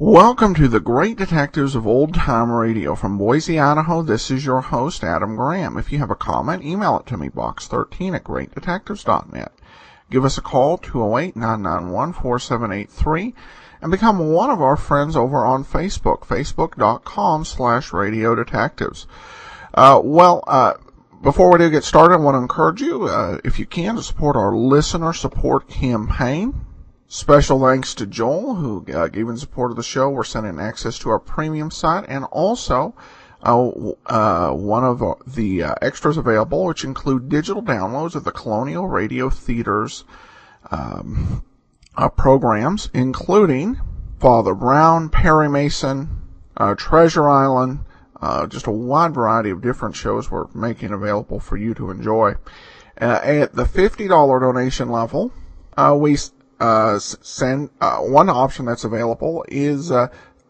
Welcome to the Great Detectives of Old Time Radio. From Boise, Idaho, this is your host, Adam Graham. If you have a comment, email it to me, box13@greatdetectives.net. Give us a call, 208-991-4783, and become one of our friends over on Facebook, facebook.com/Radio Detectives. Before we do get started, I want to encourage you, if you can, to support our listener support campaign. Special thanks to Joel, who gave in support of the show. We're sending access to our premium site, and also one of the extras available, which include digital downloads of the Colonial Radio Theater's programs, including Father Brown, Perry Mason, Treasure Island, just a wide variety of different shows we're making available for you to enjoy. At the $50 donation level, we send one option that's available is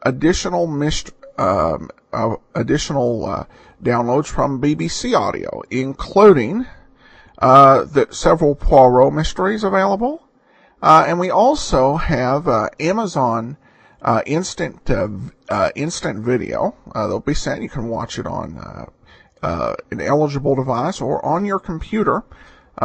additional downloads from BBC Audio, including the several Poirot mysteries available, and we also have Amazon instant video. They'll be sent. You can watch it on an eligible device or on your computer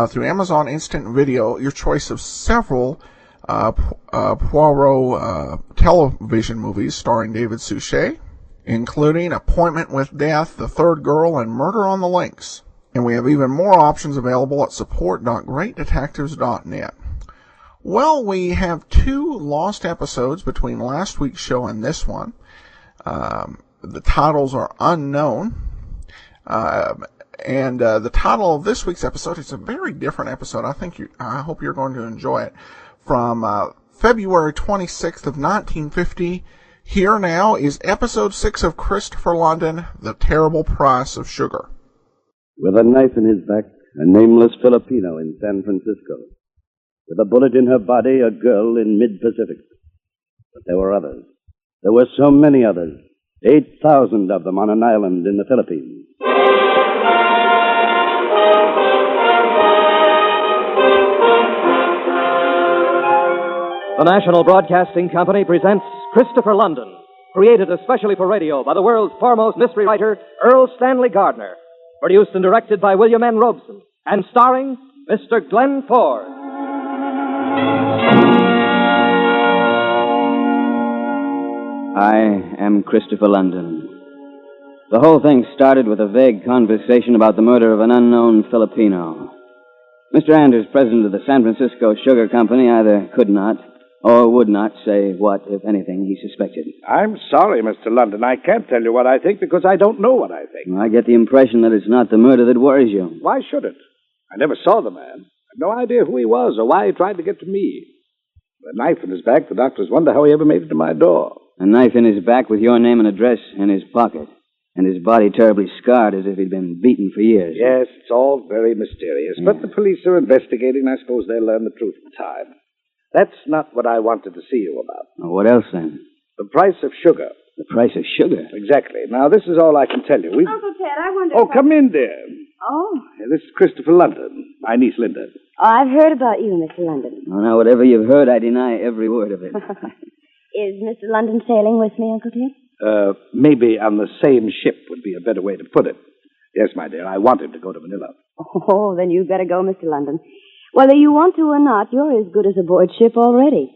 through Amazon Instant Video. Your choice of several Poirot television movies starring David Suchet, including Appointment with Death, The Third Girl, and Murder on the Links. And we have even more options available at support.greatdetectives.net. Well, we have 2 lost episodes between last week's show and this one. The titles are unknown. And the title of this week's episode is a very different episode. I hope you're going to enjoy it. From February 26th of 1950, here now is Episode 6 of Christopher London, The Terrible Price of Sugar. With a knife in his back, a nameless Filipino in San Francisco. With a bullet in her body, a girl in mid-Pacific. But there were others. There were so many others. 8,000 of them on an island in the Philippines. The National Broadcasting Company presents Christopher London, created especially for radio by the world's foremost mystery writer, Earl Stanley Gardner. Produced and directed by William N. Robeson, and starring Mr. Glenn Ford. I am Christopher London. The whole thing started with a vague conversation about the murder of an unknown Filipino. Mr. Anders, president of the San Francisco Sugar Company, either could not or would not say what, if anything, he suspected. I'm sorry, Mr. London. I can't tell you what I think because I don't know what I think. I get the impression that it's not the murder that worries you. Why should it? I never saw the man. I have no idea who he was or why he tried to get to me. With a knife in his back, the doctors wonder how he ever made it to my door. A knife in his back with your name and address in his pocket, and his body terribly scarred as if he'd been beaten for years. Yes, it's all very mysterious, but the police are investigating. I suppose they'll learn the truth in time. That's not what I wanted to see you about. Well, what else, then? The price of sugar. The price of sugar? Exactly. Now, this is all I can tell you. Uncle Ted, I wonder come in, dear. Oh? This is Christopher London. My niece, Linda. Oh, I've heard about you, Mr. London. Oh, now, whatever you've heard, I deny every word of it. Is Mr. London sailing with me, Uncle Ted? Maybe on the same ship would be a better way to put it. Yes, my dear, I want him to go to Manila. Oh, then you better go, Mr. London. Whether you want to or not, you're as good as aboard ship already.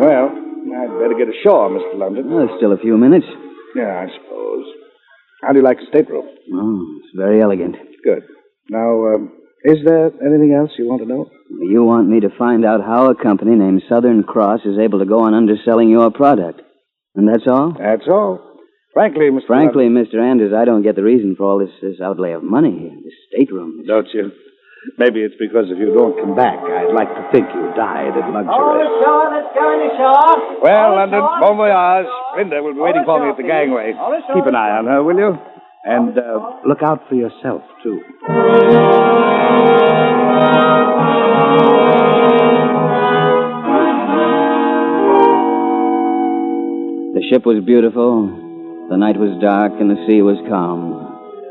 Well, I'd better get ashore, Mr. London. Well, still a few minutes. Yeah, I suppose. How do you like the stateroom? Oh, it's very elegant. Good. Now, is there anything else you want to know? You want me to find out how a company named Southern Cross is able to go on underselling your product. And that's all? That's all. Frankly, Mr. Anders, I don't get the reason for all this outlay of money here, this stateroom. Don't you? Maybe it's because if you don't come back, I'd like to think you died in luxury. shore, let's go in the shore. Well, London, bon voyage. Linda will be waiting for me at the gangway. Keep an eye on her, will you? And look out for yourself, too. The ship was beautiful, the night was dark, and the sea was calm.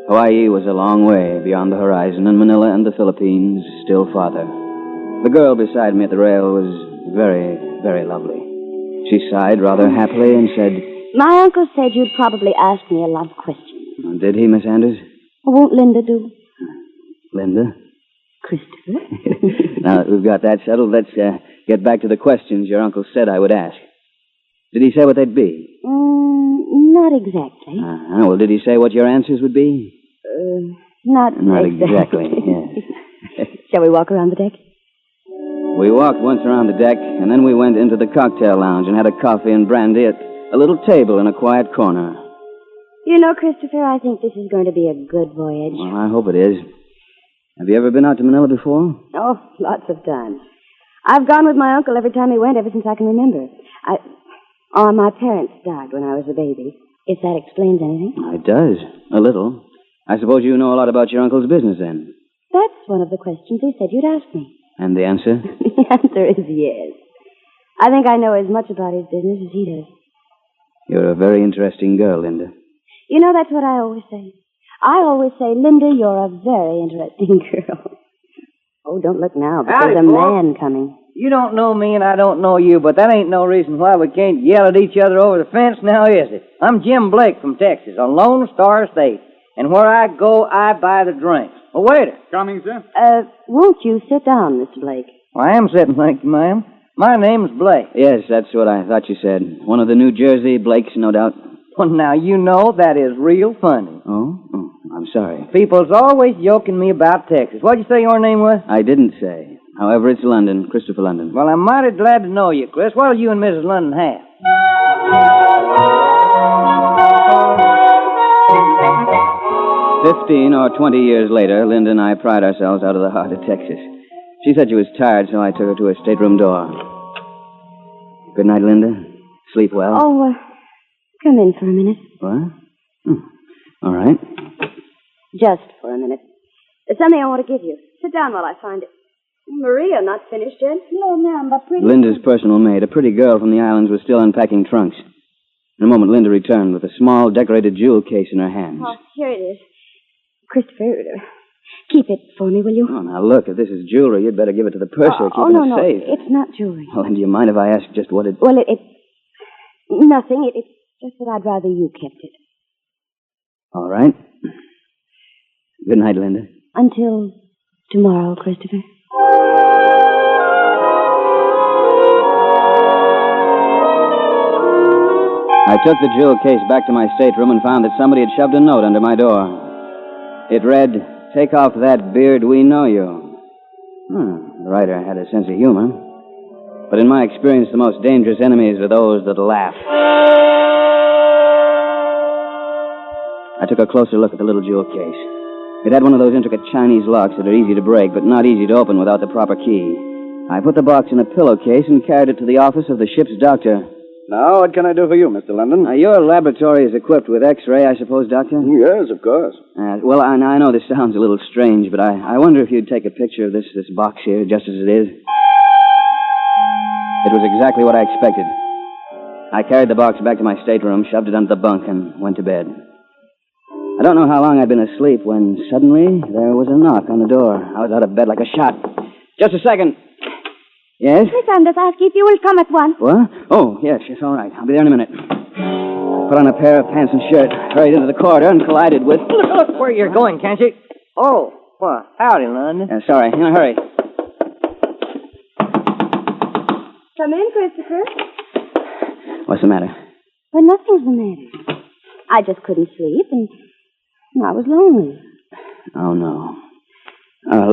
Hawaii was a long way beyond the horizon, and Manila and the Philippines still farther. The girl beside me at the rail was very, very lovely. She sighed rather happily and said, My uncle said you'd probably ask me a lot of questions. Did he, Miss Anders? Won't Linda do? Linda? Christopher? Now that we've got that settled, let's get back to the questions your uncle said I would ask. Did he say what they'd be? Not exactly. Well, did he say what your answers would be? Not exactly, yes. Shall we walk around the deck? We walked once around the deck, and then we went into the cocktail lounge and had a coffee and brandy at a little table in a quiet corner. You know, Christopher, I think this is going to be a good voyage. Well, I hope it is. Have you ever been out to Manila before? Oh, lots of times. I've gone with my uncle every time he went, ever since I can remember. My parents died when I was a baby, if that explains anything. It does, a little. I suppose you know a lot about your uncle's business, then. That's one of the questions he said you'd ask me. And the answer? The answer is yes. I think I know as much about his business as he does. You're a very interesting girl, Linda. You know, that's what I always say. I always say, Linda, you're a very interesting girl. Oh, don't look now, but Howdy, there's a Paul. man coming. You don't know me and I don't know you, but that ain't no reason why we can't yell at each other over the fence, now is it? I'm Jim Blake from Texas, on Lone Star State. And where I go, I buy the drinks. Oh, waiter. Coming, sir? Won't you sit down, Mr. Blake? Well, I am sitting, thank you, ma'am. My name's Blake. Yes, that's what I thought you said. One of the New Jersey Blakes, no doubt. Well, now, you know that is real funny. Oh, I'm sorry. People's always joking me about Texas. What'd you say your name was? I didn't say. However, it's London, Christopher London. Well, I'm mighty glad to know you, Chris. What'll you and Mrs. London have? 15 or 20 years later, Linda and I pried ourselves out of the heart of Texas. She said she was tired, so I took her to her stateroom door. Good night, Linda. Sleep well. Oh, come in for a minute. What? All right. Just for a minute. There's something I want to give you. Sit down while I find it. Maria, not finished yet? No, ma'am, but pretty... Linda's personal maid, a pretty girl from the islands, was still unpacking trunks. In a moment, Linda returned with a small, decorated jewel case in her hands. Oh, here it is. Christopher, keep it for me, will you? Oh, now, look, if this is jewelry, you'd better give it to the purser. Keep it in a safe. It's not jewelry. Well, then, do you mind if I ask just what it... Well, it's nothing. It's just that I'd rather you kept it. All right. Good night, Linda. Until tomorrow, Christopher. I took the jewel case back to my stateroom and found that somebody had shoved a note under my door. It read, "Take off that beard, we know you." The writer had a sense of humor. But in my experience, the most dangerous enemies are those that laugh. I took a closer look at the little jewel case. It had one of those intricate Chinese locks that are easy to break, but not easy to open without the proper key. I put the box in a pillowcase and carried it to the office of the ship's doctor. Now, what can I do for you, Mr. London? Your laboratory is equipped with X-ray, I suppose, Doctor? Yes, of course. Well, I know this sounds a little strange, but I wonder if you'd take a picture of this box here, just as it is. It was exactly what I expected. I carried the box back to my stateroom, shoved it under the bunk, and went to bed. I don't know how long I'd been asleep when suddenly there was a knock on the door. I was out of bed like a shot. Just a second. Yes? Miss Anders asked if you will come at once. What? Oh, yes, all right. I'll be there in a minute. I put on a pair of pants and shirt, hurried into the corridor, and collided with... Look where you're going, can't you? Oh, well, howdy, London. Sorry, in a hurry. Come in, Christopher. What's the matter? Well, nothing's the matter. I just couldn't sleep, and I was lonely. Oh, no.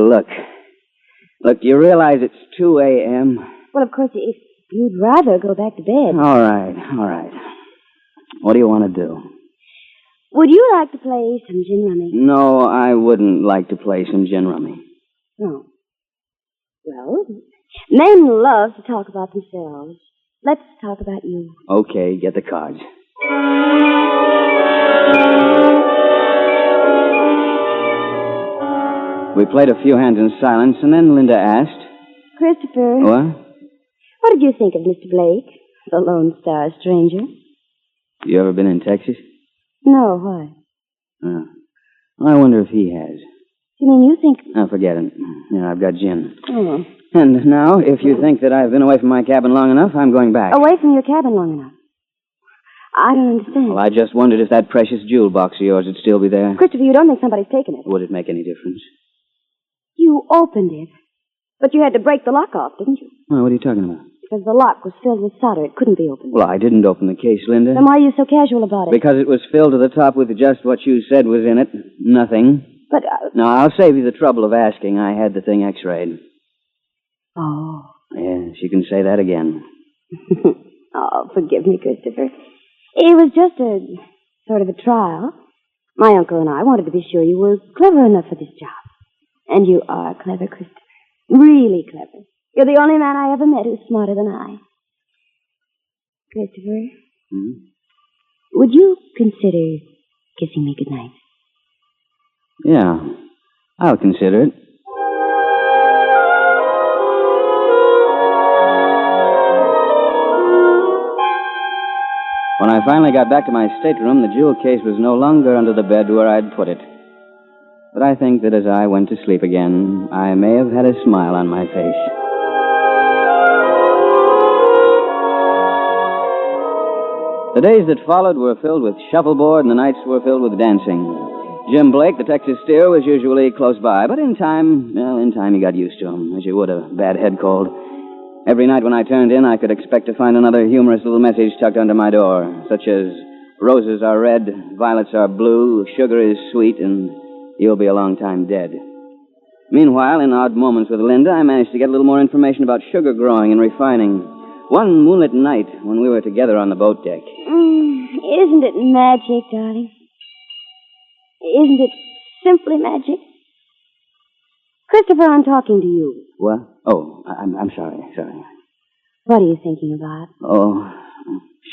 Look. Look, do you realize it's 2 a.m.? Well, of course, if you'd rather go back to bed. All right. What do you want to do? Would you like to play some gin rummy? No, I wouldn't like to play some gin rummy. Oh. Well, men love to talk about themselves. Let's talk about you. Okay, get the cards. We played a few hands in silence, and then Linda asked... Christopher. What did you think of Mr. Blake, the Lone Star Stranger? You ever been in Texas? No, why? I wonder if he has. You mean you think... Oh, forget it. Yeah, I've got gin. Oh. And now, if you think that I've been away from my cabin long enough, I'm going back. Away from your cabin long enough? I don't understand. Well, I just wondered if that precious jewel box of yours would still be there. Christopher, you don't think somebody's taken it? Would it make any difference? You opened it. But you had to break the lock off, didn't you? Oh, what are you talking about? Because the lock was filled with solder. It couldn't be opened. Well, I didn't open the case, Linda. Then why are you so casual about it? Because it was filled to the top with just what you said was in it. Nothing. But... No, I'll save you the trouble of asking. I had the thing x-rayed. Oh. Yes, you can say that again. Oh, forgive me, Christopher. It was just a sort of a trial. My uncle and I wanted to be sure you were clever enough for this job. And you are clever, Christopher. Really clever. You're the only man I ever met who's smarter than I. Christopher, would you consider kissing me goodnight? Yeah, I'll consider it. When I finally got back to my stateroom, the jewel case was no longer under the bed where I'd put it. But I think that as I went to sleep again, I may have had a smile on my face. The days that followed were filled with shuffleboard, and the nights were filled with dancing. Jim Blake, the Texas steer, was usually close by, but in time you got used to him, as you would a bad head cold. Every night when I turned in, I could expect to find another humorous little message tucked under my door, such as, roses are red, violets are blue, sugar is sweet, and you'll be a long time dead. Meanwhile, in odd moments with Linda, I managed to get a little more information about sugar growing and refining. One moonlit night, when we were together on the boat deck. Isn't it magic, darling? Isn't it simply magic? Christopher, I'm talking to you. What? Oh, I'm sorry. What are you thinking about? Oh,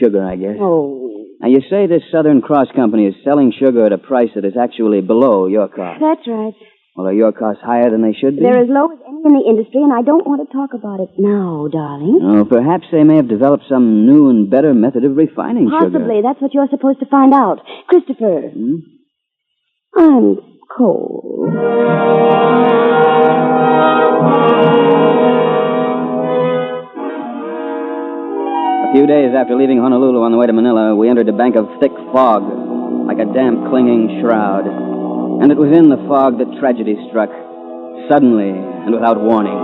sugar, I guess. Oh. Now, you say this Southern Cross Company is selling sugar at a price that is actually below your cost. That's right. Well, are your costs higher than they should be? They're as low as any in the industry, and I don't want to talk about it now, darling. Oh, perhaps they may have developed some new and better method of refining sugar. Possibly. That's what you're supposed to find out. Christopher. I'm cold. A few days after leaving Honolulu on the way to Manila, we entered a bank of thick fog, like a damp, clinging shroud. And it was in the fog that tragedy struck, suddenly and without warning.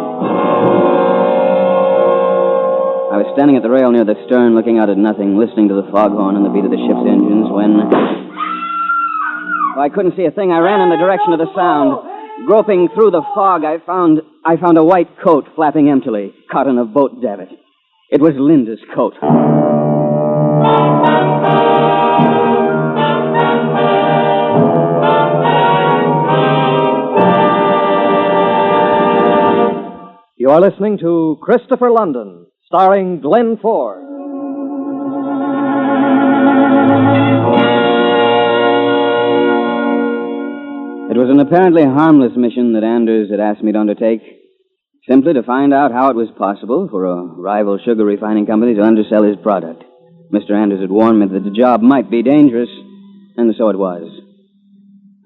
I was standing at the rail near the stern, looking out at nothing, listening to the foghorn and the beat of the ship's engines, when... I couldn't see a thing. I ran in the direction of the sound. Groping through the fog, I found a white coat flapping emptily, cotton of boat davit. It was Linda's coat. You are listening to Christopher London, starring Glenn Ford. It was an apparently harmless mission that Anders had asked me to undertake, simply to find out how it was possible for a rival sugar refining company to undersell his product. Mr. Anders had warned me that the job might be dangerous, and so it was.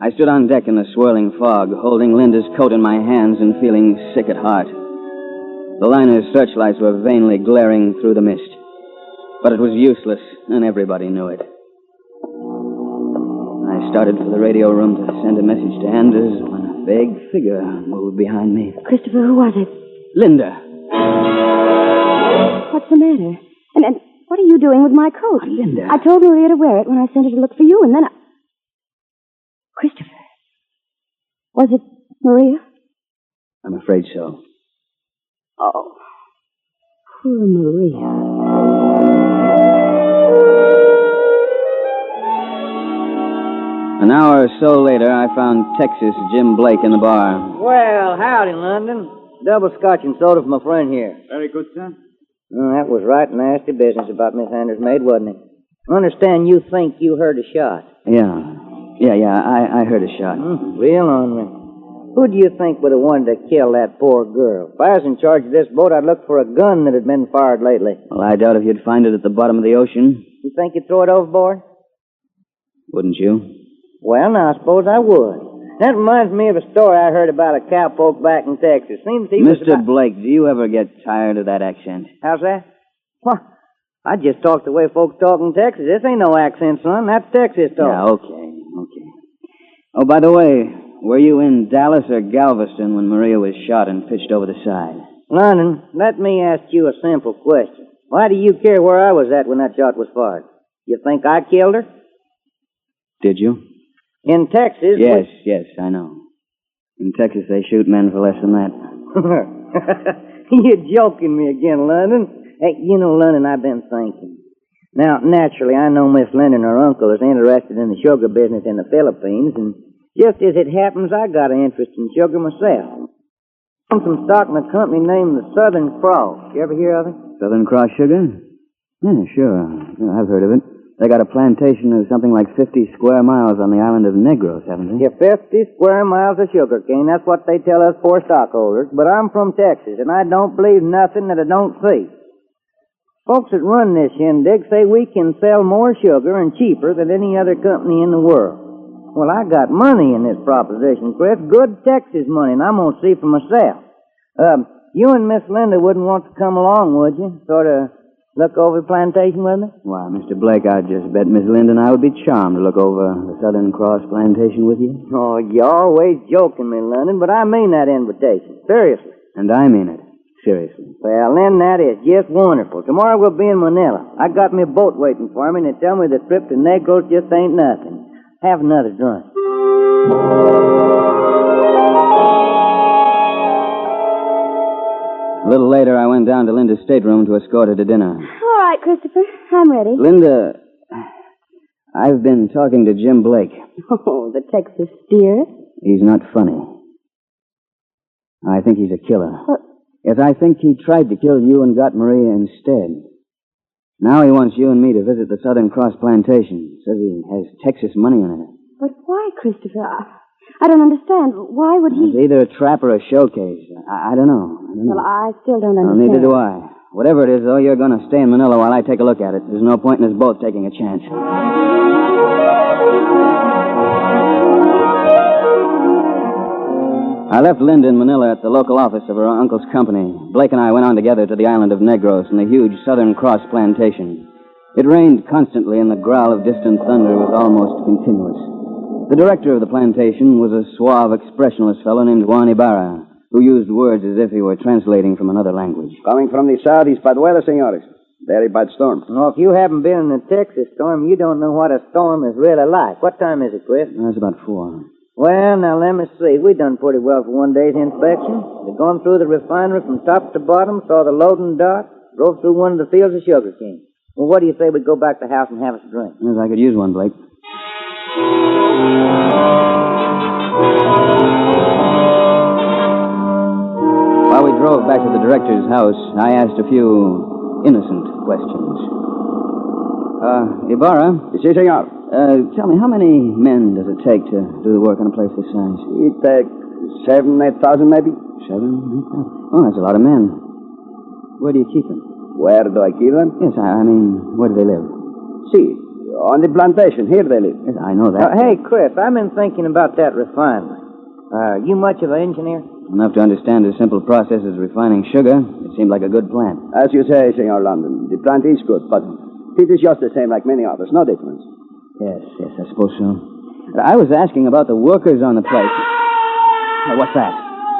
I stood on deck in the swirling fog, holding Linda's coat in my hands and feeling sick at heart. The liner's searchlights were vainly glaring through the mist. But it was useless, and everybody knew it. I started for the radio room to send a message to Anders when a vague figure moved behind me. Christopher, who was it? Linda. What's the matter? And what are you doing with my coat? Linda. I told Maria to wear it when I sent her to look for you, and then Christopher. Was it Maria? I'm afraid so. Oh, poor Maria. An hour or so later, I found Texas Jim Blake in the bar. Well, howdy, London. Double scotch and soda for my friend here. Very good, sir. That was right nasty business about Miss Anders' maid, wasn't it? I understand you think you heard a shot. Yeah. I heard a shot. Real ornery. Who do you think would have wanted to kill that poor girl? If I was in charge of this boat, I'd look for a gun that had been fired lately. Well, I doubt if you'd find it at the bottom of the ocean. You think you'd throw it overboard? Wouldn't you? Well, now, I suppose I would. That reminds me of a story I heard about a cowpoke back in Texas. Seems he was Mr. Blake, do you ever get tired of that accent? How's that? What? I just talk the way folks talk in Texas. This ain't no accent, son. That's Texas talk. Yeah, okay. Oh, by the way, were you in Dallas or Galveston when Maria was shot and pitched over the side? London, let me ask you a simple question. Why do you care where I was at when that shot was fired? You think I killed her? Did you? In Texas... Yes, I know. In Texas, they shoot men for less than that. You're joking me again, London. Hey, you know, London, I've been thinking. Now, naturally, I know Miss Linda and her uncle is interested in the sugar business in the Philippines, and just as it happens, I got an interest in sugar myself. I'm some stock in a company named the Southern Cross. You ever hear of it? Southern Cross Sugar? Yeah, sure. I've heard of it. They got a plantation of something like 50 square miles on the island of Negros, haven't they? Yeah, 50 square miles of sugar cane. That's what they tell us poor stockholders. But I'm from Texas, and I don't believe nothing that I don't see. Folks that run this shindig say we can sell more sugar and cheaper than any other company in the world. Well, I got money in this proposition, Chris. Good Texas money, and I'm going to see for myself. You and Miss Linda wouldn't want to come along, would you? Sort of look over the plantation with me? Why, Mr. Blake, I just bet Miss Linda and I would be charmed to look over the Southern Cross plantation with you. Oh, you're always joking me, London, but I mean that invitation. Seriously. And I mean it. Seriously. Well, then that is just wonderful. Tomorrow we'll be in Manila. I got me a boat waiting for me, and they tell me the trip to Negros just ain't nothing. Have another drink. A little later, I went down to Linda's stateroom to escort her to dinner. All right, Christopher. I'm ready. Linda, I've been talking to Jim Blake. Oh, the Texas steer. He's not funny. I think he's a killer. What? Yes, I think he tried to kill you and got Maria instead. Now he wants you and me to visit the Southern Cross plantation. Says he has Texas money in it. But why, Christopher? I don't understand. Why would he... It's either a trap or a showcase. I don't know. Well, I still don't Well, understand. neither do I. Whatever it is, though, you're going to stay in Manila while I take a look at it. There's no point in us both taking a chance. I left Linda in Manila at the local office of her uncle's company. Blake and I went on together to the island of Negros and the huge Southern Cross plantation. It rained constantly, and the growl of distant thunder was almost continuous. The director of the plantation was a suave, expressionless fellow named Juan Ibarra, who used words as if he were translating from another language. Coming from the south is bad weather, senores. Very bad storm. Well, if you haven't been in the Texas storm, you don't know what a storm is really like. What time is it, Chris? It's about 4. Well, now, let me see. We done pretty well for one day's inspection. We've gone through the refinery from top to bottom, saw the loading dock, drove through one of the fields of sugar cane. Well, what do you say we go back to the house and have us a drink? Yes, I could use one, Blake. While we drove back to the director's house, I asked a few innocent questions. Ibarra? Si, senor. Tell me, how many men does it take to do the work on a place this size? It takes 7,000, 8,000, maybe. 7,000, 8,000? Oh, that's a lot of men. Where do you keep them? Where do I keep them? Yes, I mean, where do they live? See, on the plantation. Here they live. Yes, I know that. Hey, Chris, I've been thinking about that refinery. You much of an engineer? Enough to understand the simple process as refining sugar. It seemed like a good plant. As you say, Senor London, the plant is good, but it is just the same like many others. No difference. Yes, I suppose so. I was asking about the workers on the place. Hey, what's that?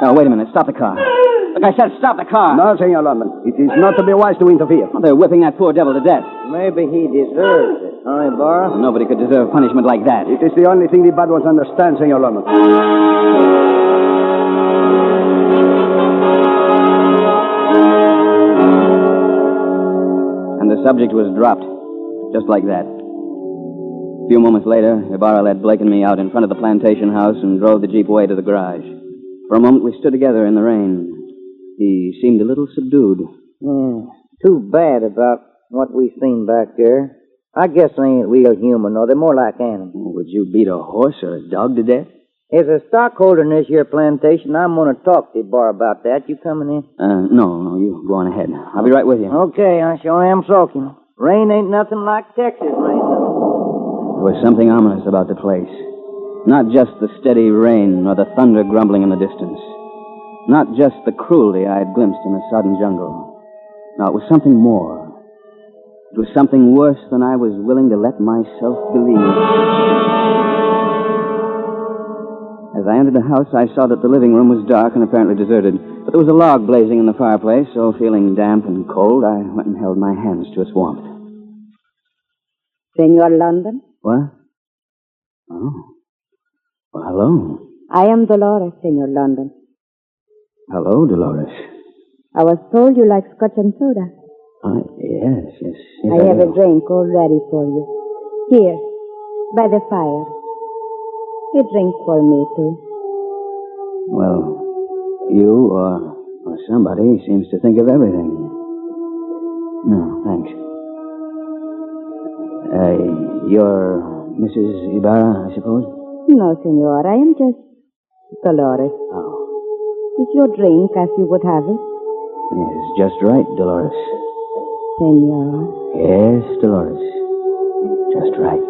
Oh, wait a minute. Stop the car. Look, I said stop the car. No, Senor London. It is not to be wise to interfere. Oh, they're whipping that poor devil to death. Maybe he deserves it, huh, Ibarra? Nobody could deserve punishment like that. It is the only thing the bad ones understand, Senor London. And the subject was dropped. Just like that. A few moments later, Ibarra led Blake and me out in front of the plantation house and drove the Jeep away to the garage. For a moment, we stood together in the rain. He seemed a little subdued. Too bad about what we seen back there. I guess they ain't real human, though. They're more like animals. Would you beat a horse or a dog to death? As a stockholder in this here plantation, I'm going to talk to Ibarra about that. You coming in? No, you go on ahead. I'll be right with you. Okay, I sure am sulking. Rain ain't nothing like Texas rain. There was something ominous about the place. Not just the steady rain or the thunder grumbling in the distance. Not just the cruelty I had glimpsed in the sodden jungle. No, it was something more. It was something worse than I was willing to let myself believe. As I entered the house, I saw that the living room was dark and apparently deserted. But there was a log blazing in the fireplace, so feeling damp and cold, I went and held my hands to its warmth. Senor London? What? Oh. Well, hello. I am Dolores, Senor London. Hello, Dolores. I was told you like scotch and soda. Yes. I have a drink all ready for you. Here, by the fire. A drink for me, too. Well, you or somebody seems to think of everything. No, thanks. You're Mrs. Ibarra, I suppose? No, senor. I am just Dolores. Oh. If you drink as you would have it. Yes, just right, Dolores. Senor. Yes, Dolores. Just right.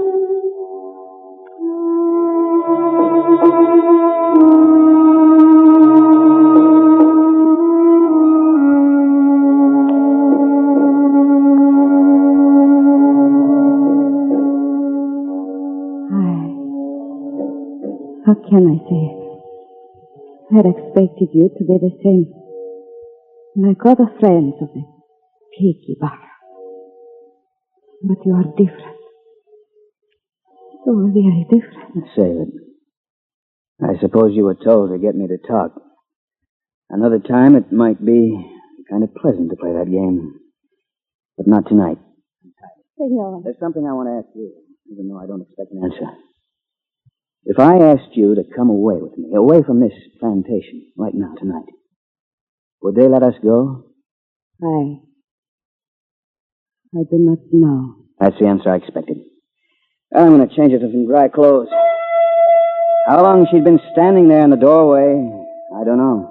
How can I say it? I had expected you to be the same. Like other friends of the Peaky Bar. But you are different. So very different. Save it. I suppose you were told to get me to talk. Another time it might be kind of pleasant to play that game. But not tonight. Senor. There's something I want to ask you, even though I don't expect an answer. If I asked you to come away with me, away from this plantation, right now, tonight, would they let us go? I do not know. That's the answer I expected. I'm going to change it to some dry clothes. How long she'd been standing there in the doorway, I don't know.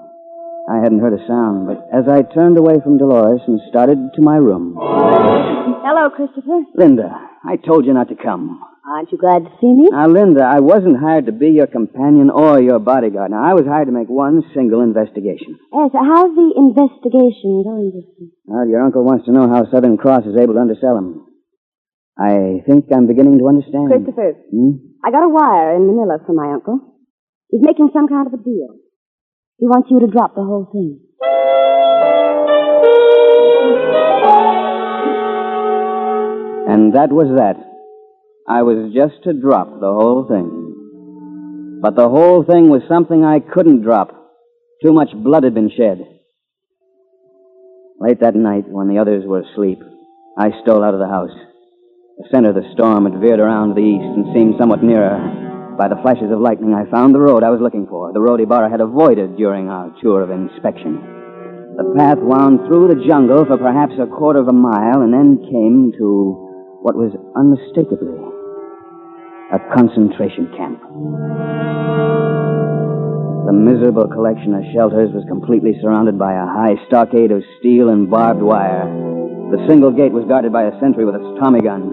I hadn't heard a sound, but as I turned away from Dolores and started to my room... Hello, Christopher. Linda, I told you not to come. Aren't you glad to see me? Now, Linda, I wasn't hired to be your companion or your bodyguard. Now, I was hired to make one single investigation. Yes, how's the investigation going this week? Well, your uncle wants to know how Southern Cross is able to undersell him. I think I'm beginning to understand. Christopher, I got a wire in Manila from my uncle. He's making some kind of a deal. He wants you to drop the whole thing. And that was that. I was just to drop the whole thing. But the whole thing was something I couldn't drop. Too much blood had been shed. Late that night, when the others were asleep, I stole out of the house. The center of the storm had veered around to the east and seemed somewhat nearer. By the flashes of lightning, I found the road I was looking for, the road Ibarra had avoided during our tour of inspection. The path wound through the jungle for perhaps a quarter of a mile and then came to what was unmistakably a concentration camp. The miserable collection of shelters was completely surrounded by a high stockade of steel and barbed wire. The single gate was guarded by a sentry with a Tommy gun.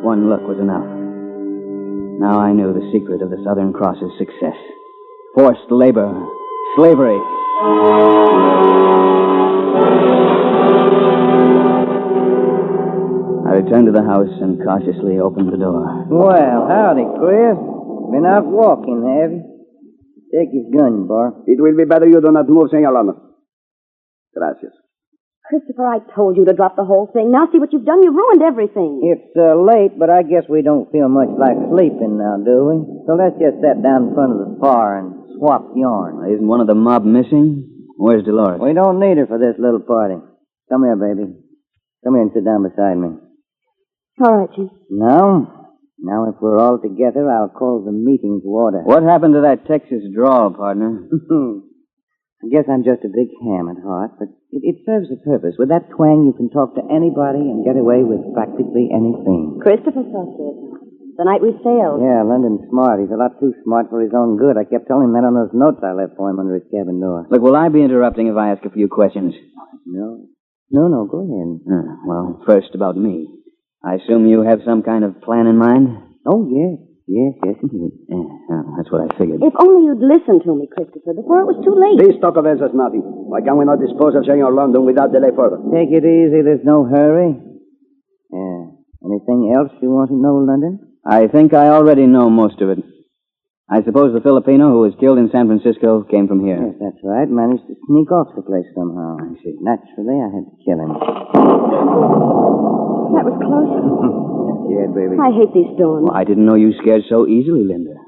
One look was enough. Now I knew the secret of the Southern Cross's success. Forced labor. Slavery. I returned to the house and cautiously opened the door. Well, howdy, Chris. Been out walking, have you? Take his gun, Bar. It will be better you do not move, Senor London. Gracias. Christopher, I told you to drop the whole thing. Now see what you've done. You ruined everything. It's late, but I guess we don't feel much like sleeping now, do we? So let's just sit down in front of the fire and swap yarn. Isn't one of the mob missing? Where's Dolores? We don't need her for this little party. Come here, baby. Come here and sit down beside me. All right, Jim. Now, Now, if we're all together, I'll call the meeting to order. What happened to that Texas drawl, partner? I guess I'm just a big ham at heart, but it serves a purpose. With that twang, you can talk to anybody and get away with practically anything. Christopher saw to it. The night we sailed. Yeah, London's smart. He's a lot too smart for his own good. I kept telling him that on those notes I left for him under his cabin door. Look, will I be interrupting if I ask a few questions? No, go ahead. Well, first about me. I assume you have some kind of plan in mind? Oh, yes, indeed. Yeah, that's what I figured. If only you'd listened to me, Christopher, before it was too late. This talk avails us nothing. Why can we not dispose of Senor London without delay further? Take it easy. There's no hurry. Yeah. Anything else you want to know, London? I think I already know most of it. I suppose the Filipino who was killed in San Francisco came from here. Yes, that's right. Managed to sneak off the place somehow. I see. Naturally, I had to kill him. That was close. Yeah, baby. I hate these storms. Well, I didn't know you scared so easily, Linda.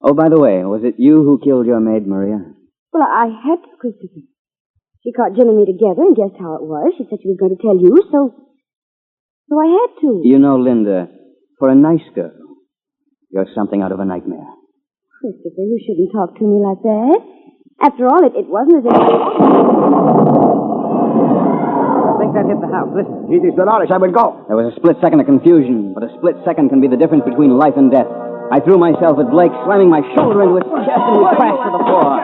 Oh, by the way, was it you who killed your maid, Maria? Well, I had to, Christopher. She caught Jim and me together and guessed how it was. She said she was going to tell you, so I had to. You know, Linda, for a nice girl, you're something out of a nightmare. Christopher, you shouldn't talk to me like that. After all, it wasn't as if I think that hit the house. Listen. It is Dolores. I will go. There was a split second of confusion, but a split second can be the difference between life and death. I threw myself at Blake, slamming my shoulder into his chest, and we crashed to the floor.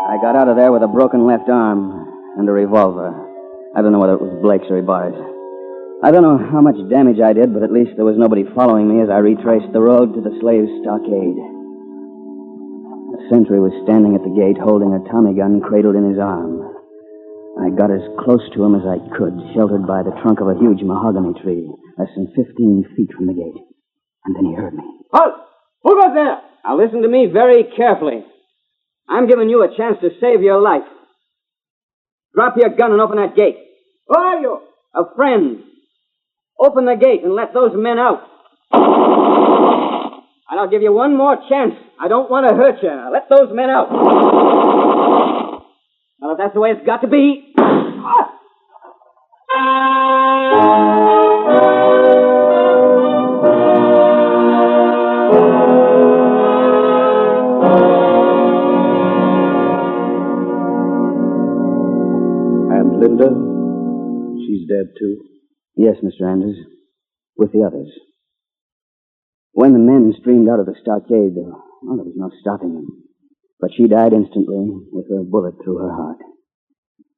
I got out of there with a broken left arm and a revolver. I don't know whether it was Blake's or Ibarra's. I don't know how much damage I did, but at least there was nobody following me as I retraced the road to the slaves' stockade. The sentry was standing at the gate holding a Tommy gun cradled in his arm. I got as close to him as I could, sheltered by the trunk of a huge mahogany tree, less than 15 feet from the gate. And then he heard me. Halt! Who goes there? Now listen to me very carefully. I'm giving you a chance to save your life. Drop your gun and open that gate. Who are you? A friend. Open the gate and let those men out. And I'll give you one more chance. I don't want to hurt you. Now, let those men out. Well, if that's the way it's got to be. And Linda? She's dead, too? Yes, Mr. Anders, with the others. When the men streamed out of the stockade, there was no stopping them. But she died instantly with a bullet through her heart.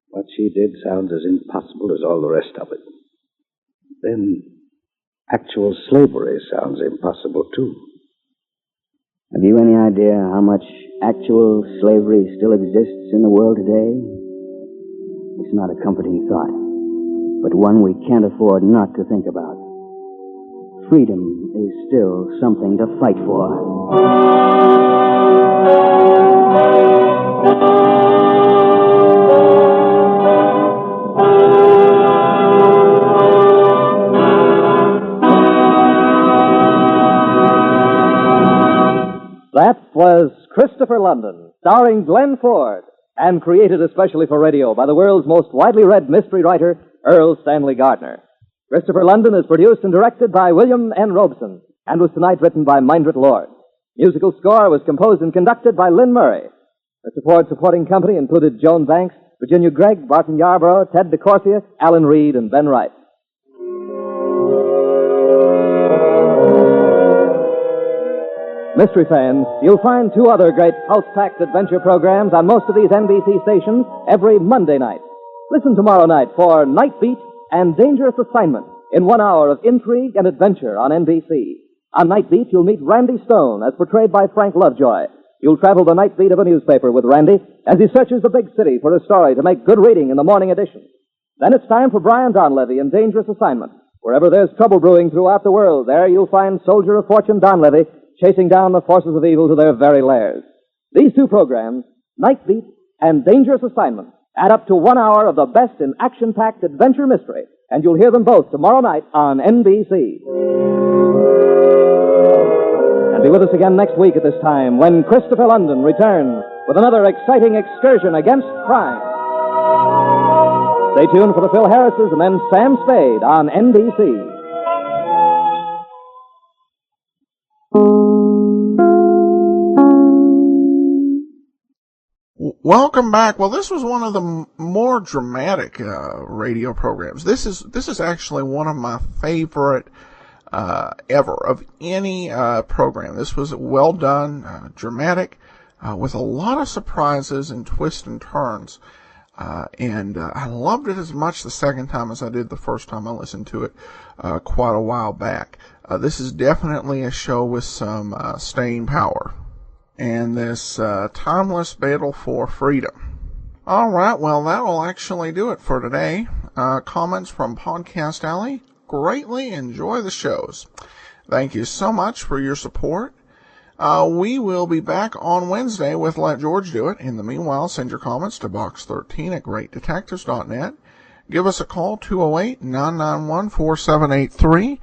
What she did sounds as impossible as all the rest of it. Then actual slavery sounds impossible, too. Have you any idea how much actual slavery still exists in the world today? It's not a comforting thought, but one we can't afford not to think about. Freedom is still something to fight for. That was Christopher London, starring Glenn Ford, and created especially for radio by the world's most widely read mystery writer, Earl Stanley Gardner. Christopher London is produced and directed by William N. Robeson, and was tonight written by Mindred Lord. Musical score was composed and conducted by Lynn Murray. Mr. Ford's supporting company included Joan Banks, Virginia Gregg, Barton Yarborough, Ted DeCorsia, Alan Reed, and Ben Wright. Mystery fans, you'll find two other great pulse-packed adventure programs on most of these NBC stations every Monday night. Listen tomorrow night for Night Beat and Dangerous Assignment in 1 hour of intrigue and adventure on NBC. On Night Beat, you'll meet Randy Stone as portrayed by Frank Lovejoy. You'll travel the night beat of a newspaper with Randy as he searches the big city for a story to make good reading in the morning edition. Then it's time for Brian Donlevy in Dangerous Assignment. Wherever there's trouble brewing throughout the world, there you'll find soldier of fortune Donlevy chasing down the forces of evil to their very lairs. These two programs, Night Beat and Dangerous Assignment, add up to 1 hour of the best in action-packed adventure mystery, and you'll hear them both tomorrow night on NBC. And be with us again next week at this time when Christopher London returns with with another exciting excursion against crime. Stay tuned for the Phil Harrises and then Sam Spade on NBC. Welcome back. Well, this was one of the more dramatic radio programs. This is actually one of my favorite ever of any program. This was well done, dramatic, with a lot of surprises and twists and turns. And I loved it as much the second time as I did the first time I listened to it quite a while back. This is definitely a show with some staying power and this timeless battle for freedom. All right, well, that'll actually do it for today. Comments from Podcast Alley. Greatly enjoy the shows. Thank you so much for your support. We will be back on Wednesday with Let George Do It. In the meanwhile, send your comments to box13@greatdetectives.net. Give us a call, 208-991-4783.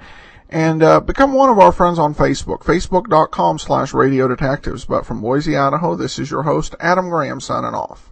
And become one of our friends on Facebook, facebook.com/radiodetectives. But from Boise, Idaho, this is your host, Adam Graham, signing off.